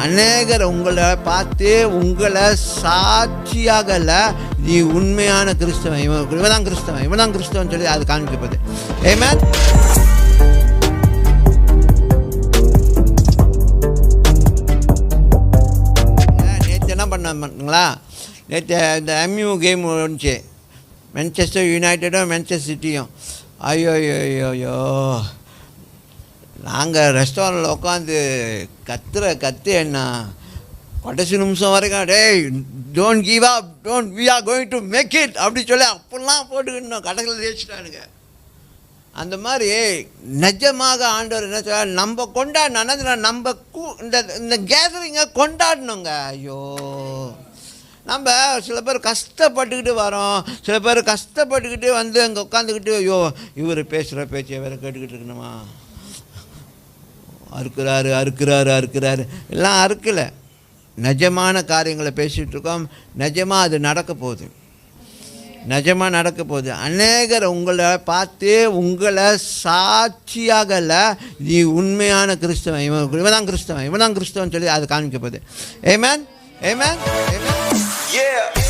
அநேகர் உங்களை பார்த்து உங்களை சாட்சியாக இல்லை, நீ உண்மையான கிறிஸ்தவன், இவன் தான் கிறிஸ்தவன், இவன் தான் கிறிஸ்தவன் சொல்லி அது காமிக்கப்பது. ஆமென். நேற்று என்ன பண்ணாங்களா, நேற்று இந்த MU கேம் வந்துச்சு, மான்செஸ்டர் யுனைட்டடும் மான்செஸ்டர் சிட்டியும். ஐயோ நாங்கள் ரெஸ்டாரண்ட்டில் உட்காந்து கத்து என்ன கடைசி நிமிஷம் வரைக்கும், டேய் don't give up, we are going to make it அப்படி சொல்லி அப்பெல்லாம் போட்டுக்கிட்டோம். கடைசியில் ஜெயிச்சிட்டானுங்க. அந்த மாதிரி நிஜமாக ஆண்டவர் என்ன சொல்ல, நம்ம கொண்டாடினா நம்ம இந்த கேதரிங்கை கொண்டாடணுங்க. ஐயோ நம்ம சில பேர் கஷ்டப்பட்டுக்கிட்டு வரோம், சில பேர் கஷ்டப்பட்டுக்கிட்டு வந்து அங்கே உட்காந்துக்கிட்டு, ஐயோ இவர் பேசுகிற பேச்சை வேறு கேட்டுக்கிட்டு இருக்கணுமா, அறுக்கிறாரு எல்லாம் அறுக்கலை. நிஜமான காரியங்களை பேசிகிட்டு இருக்கோம். நிஜமாக அது நடக்க போகுது, நிஜமாக நடக்க போகுது. அநேகர் உங்களை பார்த்து உங்களை சாட்சியாக இல்லை, நீ உண்மையான கிறிஸ்தவன், இவன் தான் கிறிஸ்தவன், இவன் தான் கிறிஸ்தவன் சொல்லி அது காமிக்க போகுது. ஆமென். ஆமென். ஆமென்.